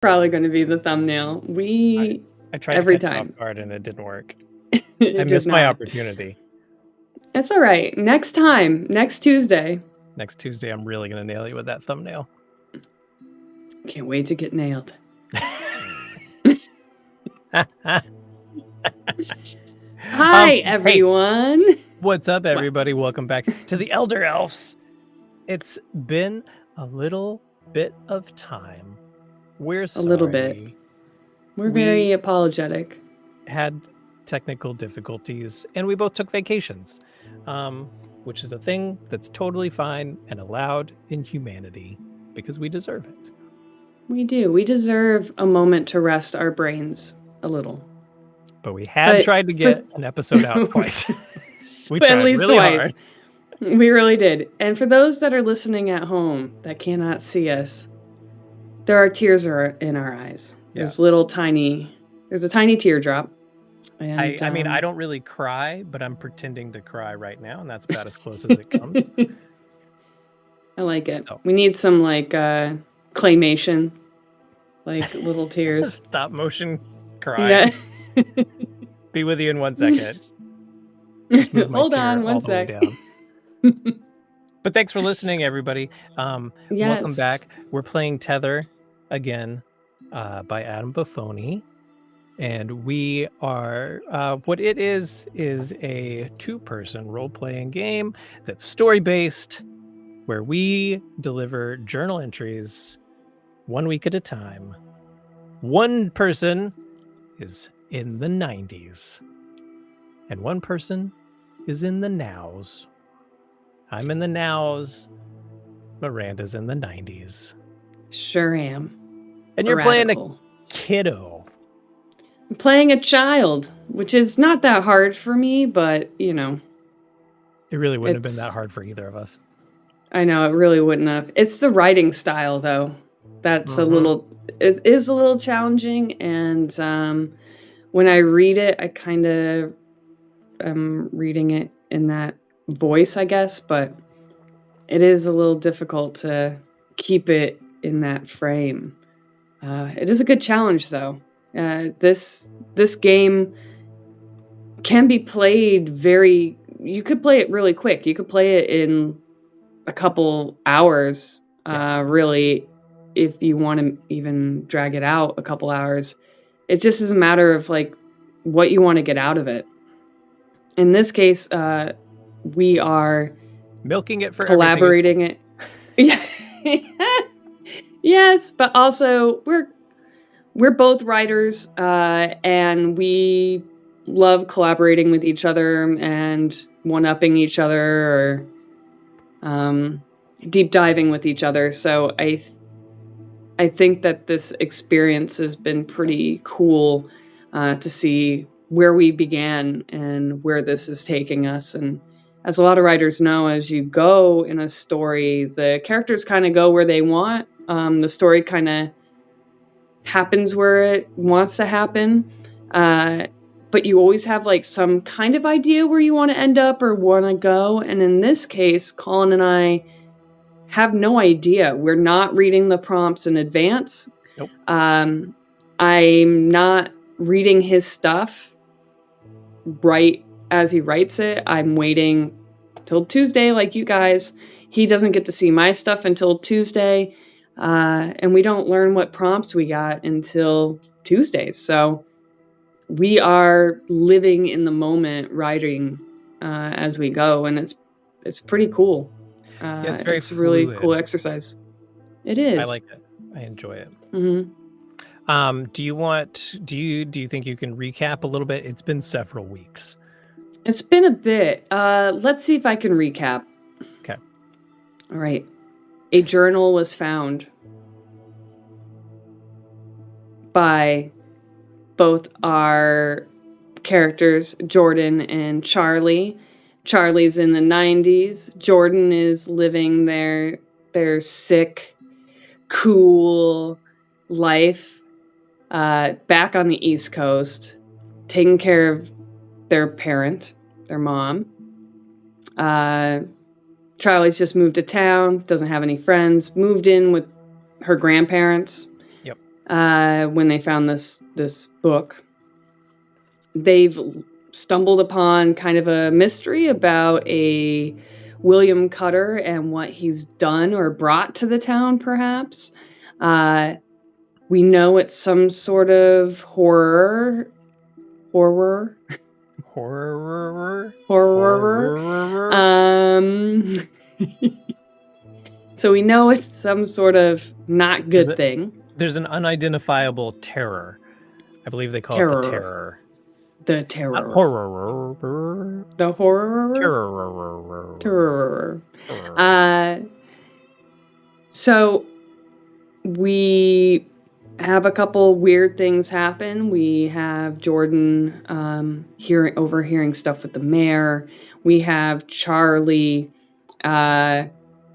Probably going to be the thumbnail. I tried every to catch time. it off guard and it didn't work. I missed my opportunity. It's all right. Next time, next Tuesday. Next Tuesday, I'm really going to nail you with that thumbnail. Can't wait to get nailed. Hi, everyone. Hey, what's up, everybody? Welcome back to the Elder Elves. It's been a little bit of time. We're sorry. A little bit. We're very apologetic. Had technical difficulties, and we both took vacations, which is a thing that's totally fine and allowed in humanity because we deserve it. We do. We deserve a moment to rest our brains a little. But we had tried to get an episode out twice. We tried at least really twice. hard. We really did. And for those that are listening at home that cannot see us, there are tears in our eyes. Yeah. There's a tiny teardrop. And, I mean, I don't really cry, but I'm pretending to cry right now, and that's about as close as it comes. I like it. So. We need some claymation, little tears. Stop motion crying. Yeah. Be with you in 1 second. Hold on 1 sec. But thanks for listening, everybody. Yes. Welcome back. We're playing Tether again by Adam Baffoni. And we are, what it is a 2-person role-playing game that's story-based, where we deliver journal entries 1 week at a time. One person is in the 90s, and one person is in the nows. I'm in the nows. Miranda's in the 90s. Sure am. And you're playing a kiddo. I'm playing a child, which is not that hard for me, but, you know. It really wouldn't have been that hard for either of us. I know, it really wouldn't have. It's the writing style, though. That's it is a little challenging, and when I read it, I kind of am reading it in that voice, I guess, but it is a little difficult to keep it in that frame. It is a good challenge, though. This game can be played you could play it really quick. You could play it in a couple hours, really, if you want to even drag it out a couple hours. It just is a matter of what you want to get out of it. In this case, we are milking it for collaborating it. Yeah. Yes, but also we're both writers, and we love collaborating with each other and one-upping each other or deep diving with each other. So I think that this experience has been pretty cool to see where we began and where this is taking us. And as a lot of writers know, as you go in a story, the characters kind of go where they want. The story kind of happens where it wants to happen. But you always have some kind of idea where you want to end up or want to go. And in this case, Colin and I have no idea. We're not reading the prompts in advance. Nope. I'm not reading his stuff right as he writes it. I'm waiting till Tuesday, like you guys. He doesn't get to see my stuff until Tuesday. And we don't learn what prompts we got until Tuesdays. So we are living in the moment, writing as we go. And it's pretty cool. It's a really cool exercise. It is. I like it. I enjoy it. Mm-hmm. Do you think you can recap a little bit? It's been several weeks. It's been a bit. Let's see if I can recap. Okay. All right. A journal was found by both our characters, Jordan and Charlie. Charlie's in the 90s. Jordan is living their sick, cool life back on the East Coast, taking care of their parent, their mom. Charlie's just moved to town, doesn't have any friends, moved in with her grandparents. Yep. when they found this book. They've stumbled upon kind of a mystery about a William Cutter and what he's done or brought to the town, perhaps. We know it's some sort of horror. So we know it's some sort of not good thing. There's an unidentifiable terror. I believe they call it the terror. The terror. Horror. The horror. Terror. So we have a couple weird things happen. We have Jordan overhearing stuff with the mayor. We have Charlie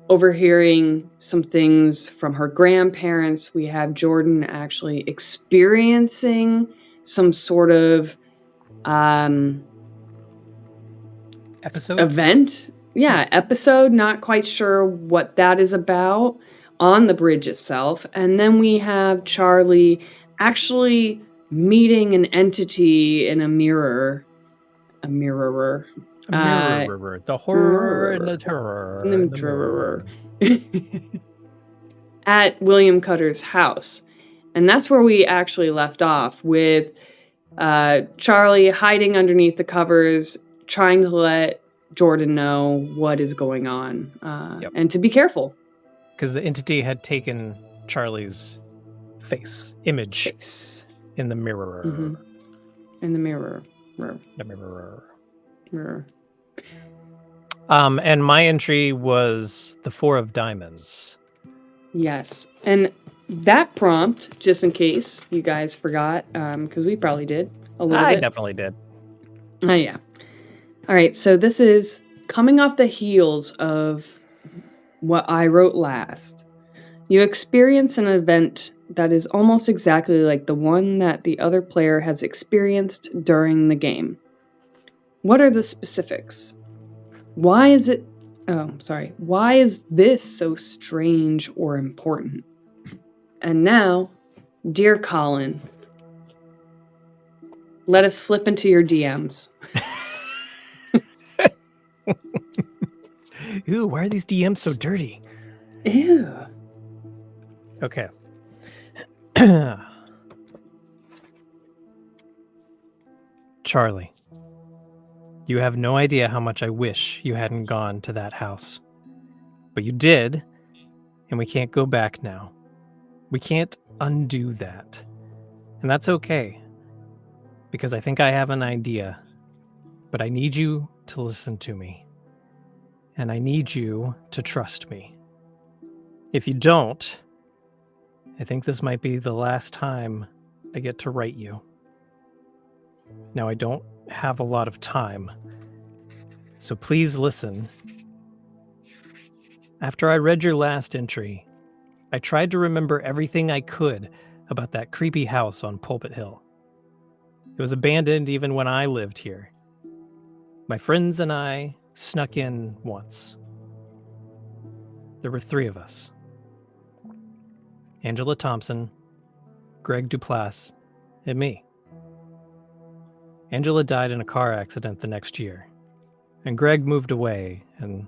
overhearing some things from her grandparents. We have Jordan actually experiencing some sort of event. Episode. Not quite sure what that is about on the bridge itself. And then we have Charlie actually meeting an entity in a mirror. The horror and the terror. At William Cutter's house. And that's where we actually left off, with Charlie hiding underneath the covers, trying to let Jordan know what is going on, and to be careful. Because the entity had taken Charlie's image in the mirror. Mm-hmm. In the mirror. And my entry was the 4 of diamonds. Yes. And that prompt, just in case you guys forgot, because we probably did a little bit. I definitely did. Oh, yeah. All right. So this is coming off the heels of what I wrote last. You experience an event that is almost exactly like the one that the other player has experienced during the game. What are the specifics? Why is this so strange or important? And now, dear Colin, let us slip into your DMs. Ooh, why are these DMs so dirty? Ew. Okay. Charlie, you have no idea how much I wish you hadn't gone to that house. But you did, and we can't go back now. We can't undo that. And that's okay, because I think I have an idea. But I need you to listen to me. And I need you to trust me. If you don't, I think this might be the last time I get to write you. Now, I don't have a lot of time, so please listen. After I read your last entry, I tried to remember everything I could about that creepy house on Pulpit Hill. It was abandoned even when I lived here. My friends and I snuck in once. There were 3 of us. Angela Thompson, Greg Duplass, and me. Angela died in a car accident the next year, and Greg moved away, and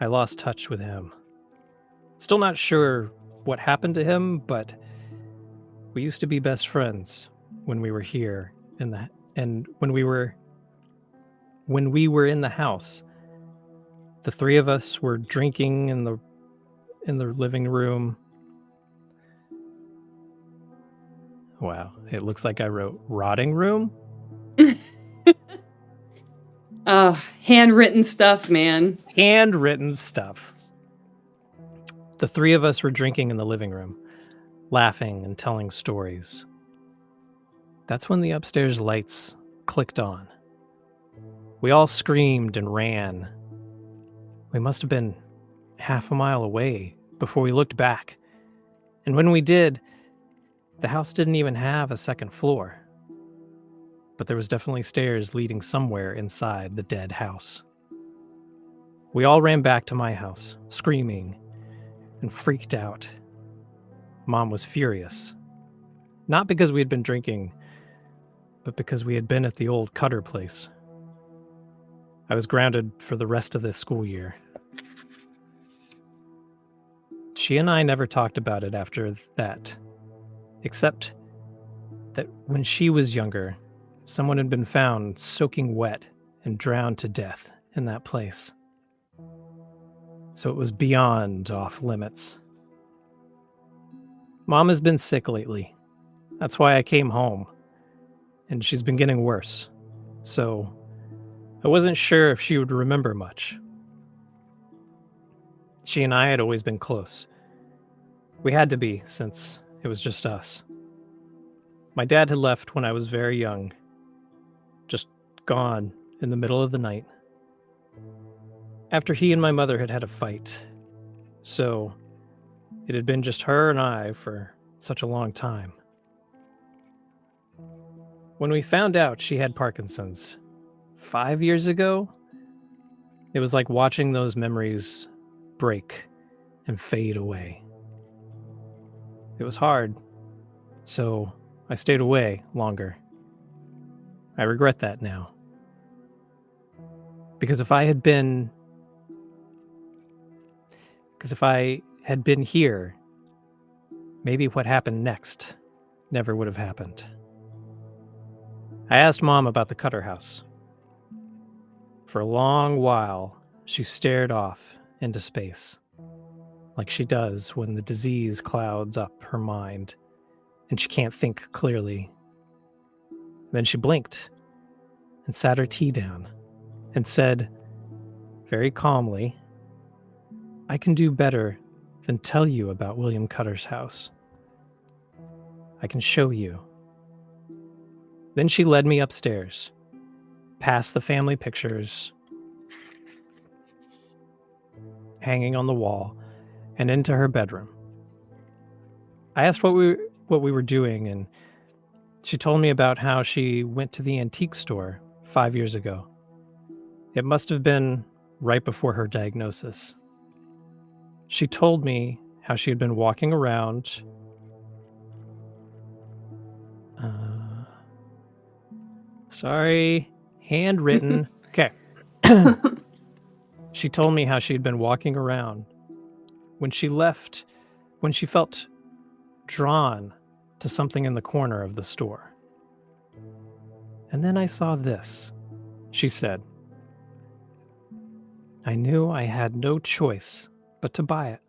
I lost touch with him. Still not sure what happened to him, but we used to be best friends when we were here and when we were in the house. The 3 of us were drinking in the living room. Wow, it looks like I wrote rotting room. Handwritten stuff, man. Handwritten stuff. The 3 of us were drinking in the living room, laughing and telling stories. That's when the upstairs lights clicked on. We all screamed and ran. We must have been half a mile away before we looked back. And when we did, the house didn't even have a second floor. But there was definitely stairs leading somewhere inside the dead house. We all ran back to my house, screaming and freaked out. Mom was furious. Not because we had been drinking, but because we had been at the old Cutter place. I was grounded for the rest of this school year. She and I never talked about it after that, except that when she was younger, someone had been found soaking wet and drowned to death in that place. So it was beyond off limits. Mom has been sick lately. That's why I came home. And she's been getting worse. So I wasn't sure if she would remember much. She and I had always been close. We had to be, since it was just us. My dad had left when I was very young. Just gone in the middle of the night. After he and my mother had had a fight. So it had been just her and I for such a long time. When we found out she had Parkinson's 5 years ago, it was like watching those memories break and fade away. It was hard, so I stayed away longer. I regret that now. Because if I had been here, maybe what happened next never would have happened. I asked Mom about the Cutter house. For a long while, she stared off into space, like she does when the disease clouds up her mind and she can't think clearly. Then she blinked and sat her tea down and said, very calmly, "I can do better than tell you about William Cutter's house. I can show you." Then she led me upstairs, past the family pictures hanging on the wall, and into her bedroom. I asked what we were doing, and she told me about how she went to the antique store 5 years ago. It must have been right before her diagnosis. She told me how she had been walking around handwritten. Okay. She told me how she had been walking around when she felt drawn to something in the corner of the store. And then I saw this, she said. I knew I had no choice but to buy it.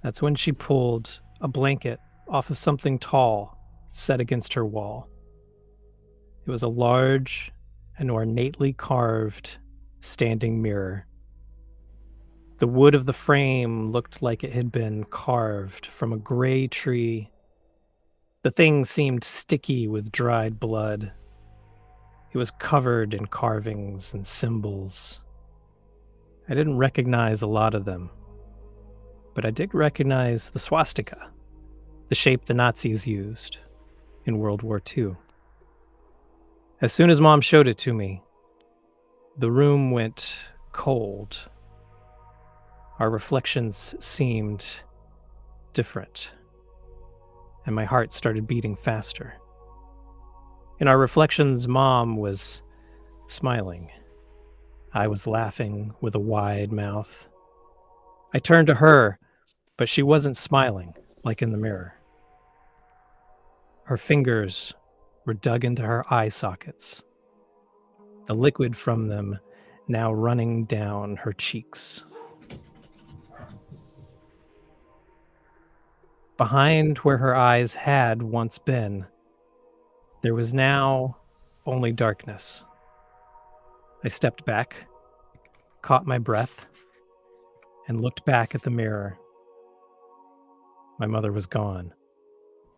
That's when she pulled a blanket off of something tall set against her wall. It was a large and ornately carved standing mirror. The wood of the frame looked like it had been carved from a gray tree. The thing seemed sticky with dried blood. It was covered in carvings and symbols. I didn't recognize a lot of them, but I did recognize the swastika, the shape the Nazis used in World War II. As soon as Mom showed it to me, the room went cold. Our reflections seemed different, and my heart started beating faster. In our reflections, Mom was smiling. I was laughing with a wide mouth. I turned to her, but she wasn't smiling like in the mirror. Her fingers were dug into her eye sockets, the liquid from them now running down her cheeks. Behind where her eyes had once been, there was now only darkness. I stepped back, caught my breath, and looked back at the mirror. My mother was gone,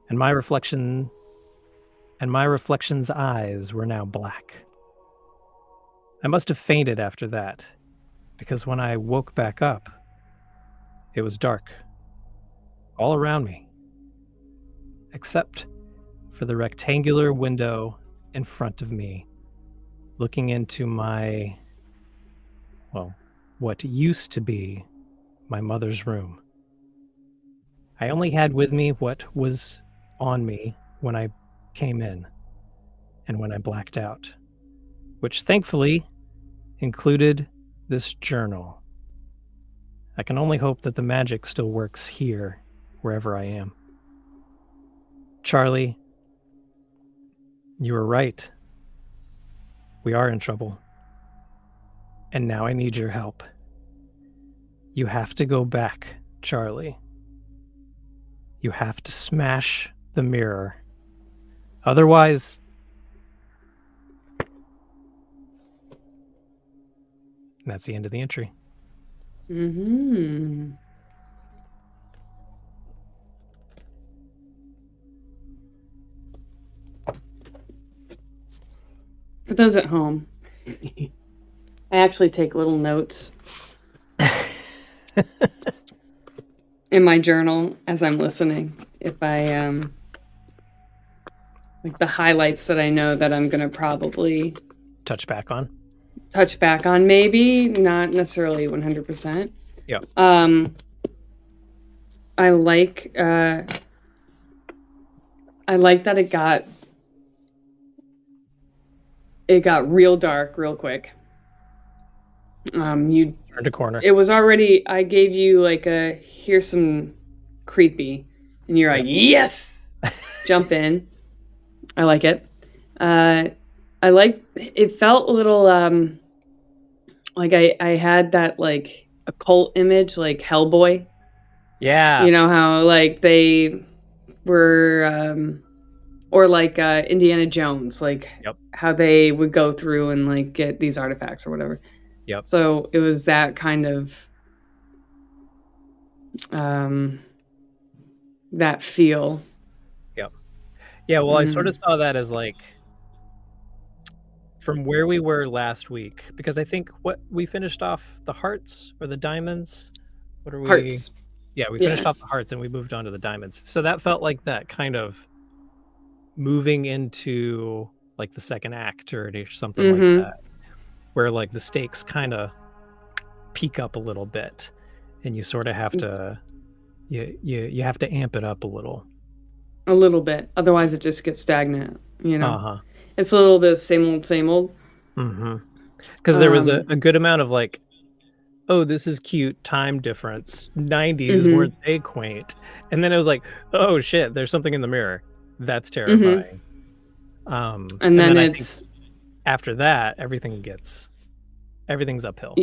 and my reflection's eyes were now black. I must have fainted after that, because when I woke back up, it was dark all around me, except for the rectangular window in front of me, looking into what used to be my mother's room. I only had with me what was on me when I came in and when I blacked out, which thankfully included this journal. I can only hope that the magic still works here, wherever I am. Charlie, you were right. We are in trouble. And now I need your help. You have to go back, Charlie. You have to smash the mirror. Otherwise... And that's the end of the entry. Mm-hmm. For those at home, I actually take little notes in my journal as I'm listening. If I like the highlights that I know that I'm gonna probably touch back on, maybe not necessarily 100%. Yeah. I like that it got real dark real quick. You turned a corner. It was already, I gave you like here's some creepy, and you're like, yes, jump in. I like it. It felt a little like I had that like occult image, like Hellboy. Yeah. You know how like they were or like Indiana Jones, like how they would go through and like get these artifacts or whatever. Yep. So it was that kind of that feel. Yep. Yeah, well, I sort of saw that as like from where we were last week, because I think we finished off the hearts or the diamonds. What are we? Hearts. Yeah, we finished off the hearts and we moved on to the diamonds. So that felt like that kind of moving into like the second act or something like that, where like the stakes kind of peak up a little bit, and you sort of have to you have to amp it up a little bit, otherwise it just gets stagnant, you know. It's a little bit of same old. Because there was a good amount of like, oh, this is cute, time difference, 90s weren't they quaint, and then it was like, oh shit, there's something in the mirror, that's terrifying. And then I think after that everything's uphill.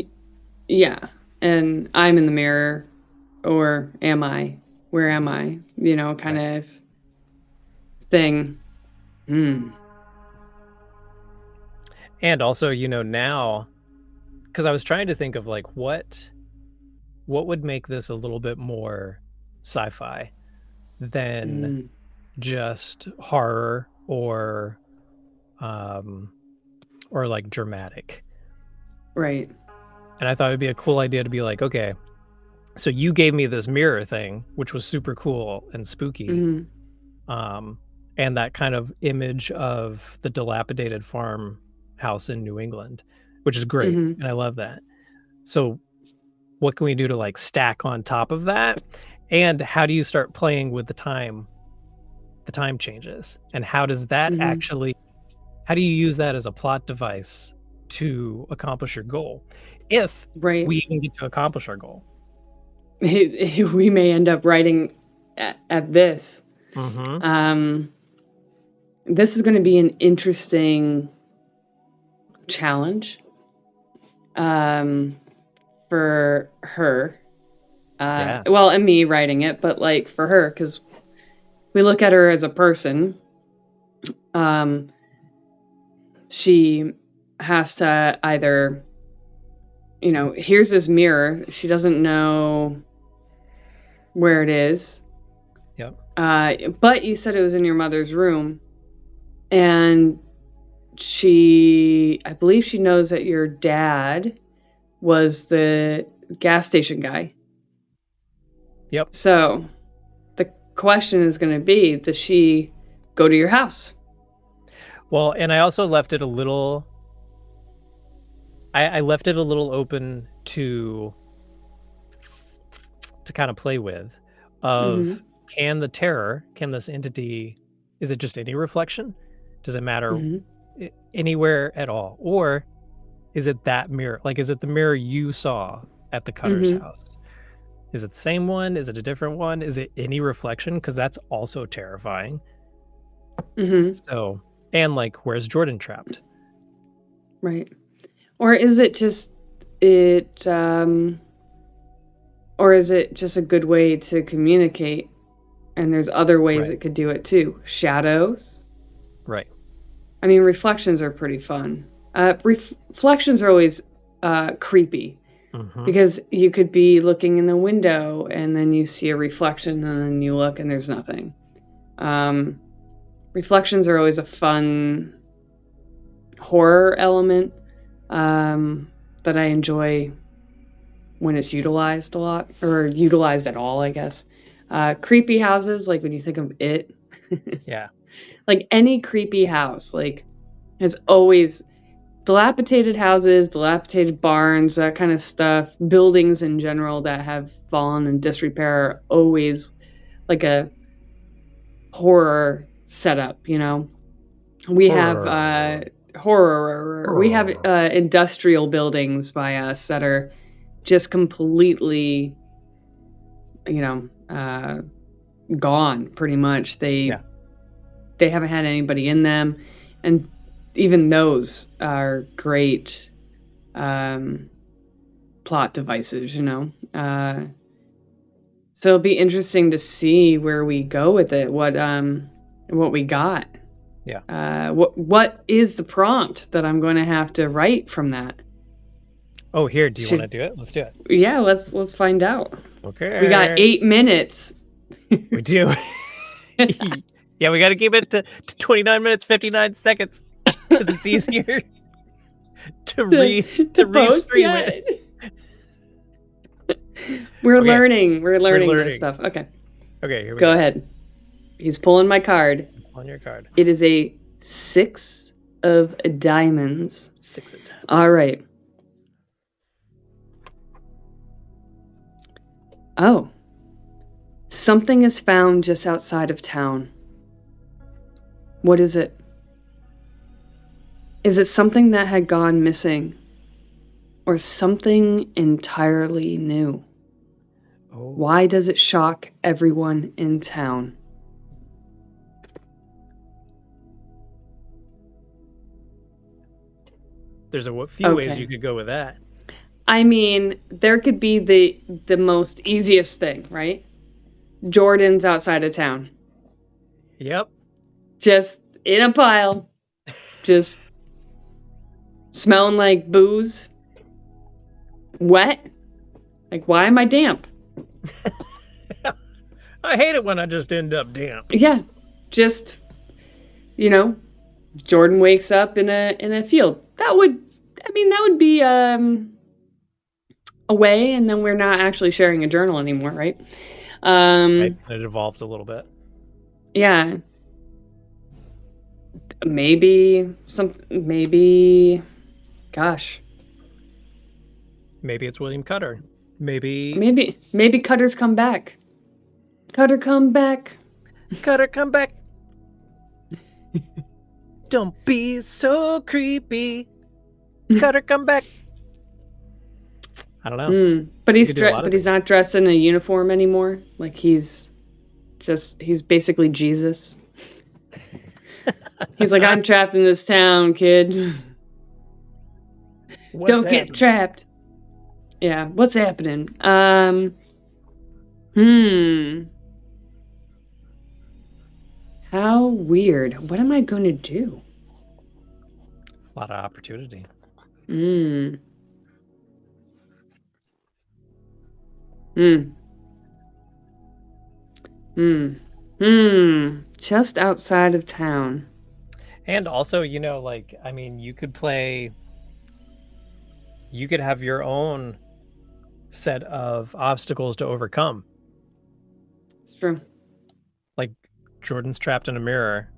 Yeah, and I'm in the mirror, or am I? Where am I? You know, kind of thing. And also, you know, now, because I was trying to think of like what would make this a little bit more sci-fi than just horror or like dramatic. Right. And I thought it'd be a cool idea to be like, okay, so you gave me this mirror thing, which was super cool and spooky. And that kind of image of the dilapidated farmhouse in New England, which is great. And I love that. So what can we do to like stack on top of that? And how do you start playing with the time changes? And how does that actually, how do you use that as a plot device to accomplish your goal? If we even get to accomplish our goal. We may end up writing at this. This is going to be an interesting challenge for her. Well, and me writing it, but like for her, because we look at her as a person. She has to either, you know, here's this mirror. She doesn't know where it is. But you said it was in your mother's room, and I believe she knows that your dad was the gas station guy. So the question is going to be, does she go to your house? Well, and I also left it a little, I left it a little open to kind of play with, of can this entity, is it just any reflection? Does it matter anywhere at all? Or is it that mirror? Like, is it the mirror you saw at the Cutter's house? Is it the same one? Is it a different one? Is it any reflection? Because that's also terrifying. So, and like, where's Jordan trapped? Right. Or is it just or is it just a good way to communicate? And there's other ways it could do it too. Shadows. Right. I mean, reflections are pretty fun. Reflections are always creepy because you could be looking in the window and then you see a reflection and then you look and there's nothing. Reflections are always a fun horror element that I enjoy when it's utilized a lot, or utilized at all, I guess. Creepy houses, like when you think of It. Yeah. Like any creepy house, like has always dilapidated houses, dilapidated barns, that kind of stuff. Buildings in general that have fallen in disrepair are always like a horror setup, you know? We have horror. We have industrial buildings by us that are just completely, you know, gone pretty much. They haven't had anybody in them, and even those are great plot devices, you know. So it'll be interesting to see where we go with it. What we got. Yeah. What is the prompt that I'm going to have to write from that? Oh, here. Do you want to do it? Let's do it. Yeah, let's find out. Okay. We got 8 minutes. We do. Yeah, we got to keep it to 29 minutes 59 seconds because it's easier to restream it. We're learning this stuff. Okay. Okay. Here we go ahead. He's pulling my card. On your card. It is a 6 of diamonds. 6 of diamonds. All right. Oh. Something is found just outside of town. What is it? Is it something that had gone missing? Or something entirely new? Oh. Why does it shock everyone in town? There's a few ways you could go with that. I mean, there could be the most easiest thing, right? Jordan's outside of town. Yep. Just in a pile. Just smelling like booze. Wet. Like, why am I damp? I hate it when I just end up damp. Yeah. Just, you know, Jordan wakes up in a field. That would be a way, and then we're not actually sharing a journal anymore, right? Right. It evolves a little bit. Yeah. Maybe, gosh. Maybe it's William Cutter. Maybe Cutter's come back. Cutter, come back. Cutter, come back. Don't be so creepy. Cutter, come back. I don't know. But he's not dressed in a uniform anymore. Like he's basically Jesus. He's like, I'm trapped in this town, kid. Don't get trapped. Yeah, what's happening? How weird. What am I going to do? A lot of opportunity. Just outside of town. And also, you know, like, I mean, you could have your own set of obstacles to overcome. It's true. Like, Jordan's trapped in a mirror.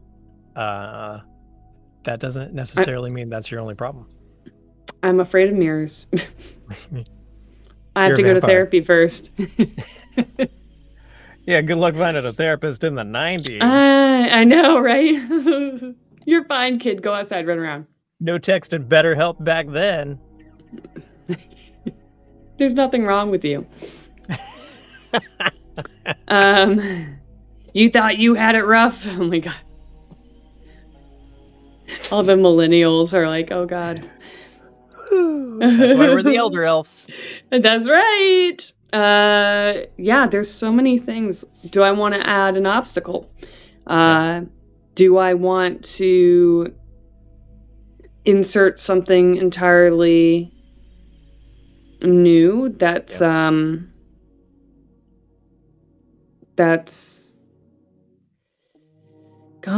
That doesn't necessarily mean that's your only problem. I'm afraid of mirrors. I have to go to therapy first. Yeah, good luck finding a therapist in the 90s. I know, right? You're fine, kid. Go outside, run around. No text and BetterHelp back then. There's nothing wrong with you. You thought you had it rough? Oh my God. All the millennials are like, oh God. That's why we're the elder elves. That's right. Yeah, there's so many things. Do I want to add an obstacle? Do I want to insert something entirely new that's gone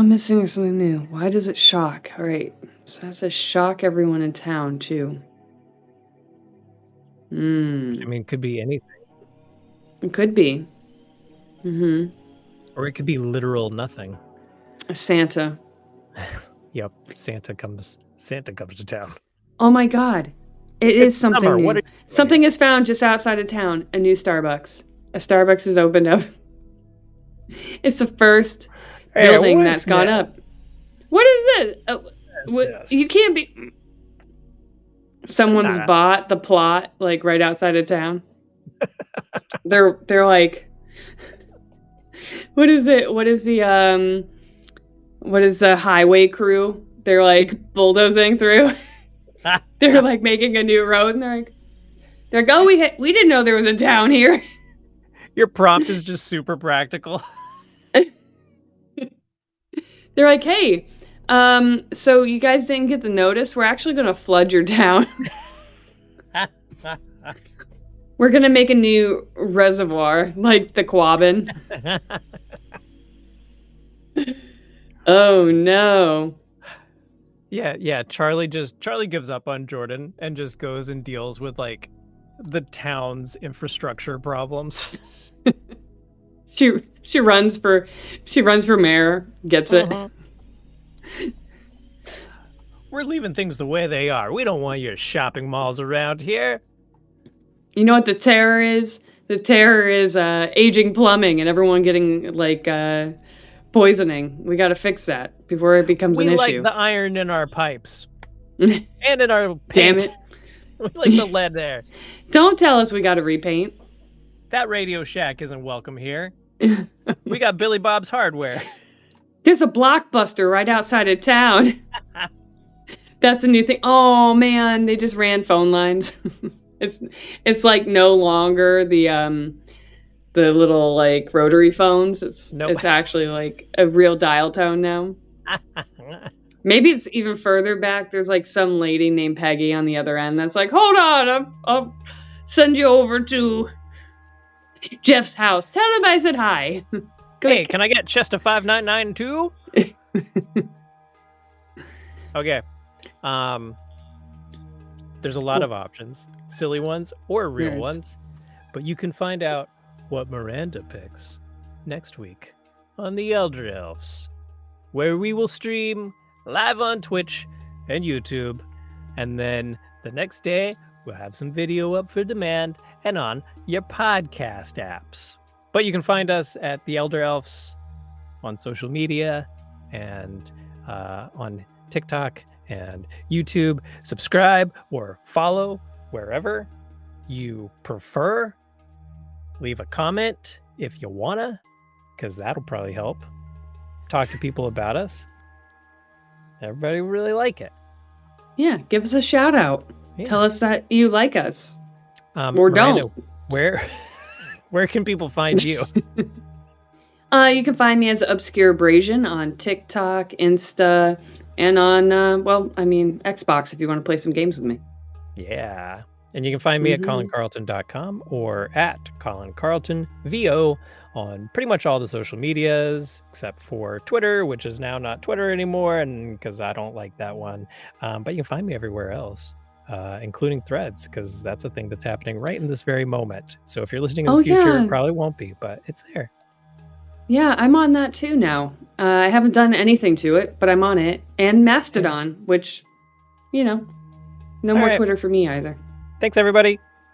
missing or something new? Why does it shock? All right, so it has to shock everyone in town too. I mean, it could be anything. It could be. Or it could be literal nothing. Santa. Yep, Santa comes to town. Oh my God. It's something summer. new. Something is found just outside of town. A new Starbucks. A Starbucks has opened up. It's the first building that's gone up. What is it? You can't be... Someone's bought the plot, like, right outside of town. They're like... What is it? What is the highway crew? They're like bulldozing through. They're like making a new road, and they're like, oh, we didn't know there was a town here. Your prompt is just super practical. They're like, hey, so you guys didn't get the notice? We're actually going to flood your town. We're going to make a new reservoir, like the Quabbin. Oh, no. Yeah. Charlie gives up on Jordan and just goes and deals with, like, the town's infrastructure problems. She runs for mayor, gets it. We're leaving things the way they are. We don't want your shopping malls around here. You know what the terror is? The terror is aging plumbing and everyone getting like poisoning. We got to fix that before it becomes an issue. We like the iron in our pipes and in our paint. Damn it. We like the lead there. Don't tell us we got to repaint. That Radio Shack isn't welcome here. We got Billy Bob's Hardware. There's a Blockbuster right outside of town. That's a new thing. Oh man, they just ran phone lines. It's like no longer the little like rotary phones. It's actually like a real dial tone now. Maybe it's even further back. There's like some lady named Peggy on the other end that's like, hold on, I'll send you over to Jeff's house. Tell him I said hi. Hey, can I get Chester 5992? Okay. There's a lot of options, silly ones or real ones, but you can find out what Miranda picks next week on the Elder Elves, where we will stream live on Twitch and YouTube, and then the next day we'll have some video up for demand and on your podcast apps. But you can find us at the Elder Elves on social media and on TikTok and YouTube. Subscribe or follow wherever you prefer. Leave a comment if you wanna, because that'll probably help. Talk to people about us. Everybody will really like it. Yeah, give us a shout out. Yeah. Tell us that you like us. Or Miranda, don't. Where can people find you? You can find me as Obscure Abrasion on TikTok, Insta, and on, Xbox if you want to play some games with me. Yeah. And you can find me at colincarlton.com or at Colin Carlton VO on pretty much all the social medias, except for Twitter, which is now not Twitter anymore, and because I don't like that one. But you can find me everywhere else, including Threads, because that's a thing that's happening right in this very moment. So if you're listening in the future, it probably won't be, but it's there. Yeah, I'm on that too now. I haven't done anything to it, but I'm on it. And Mastodon, which, no more Twitter for me either. Thanks, everybody.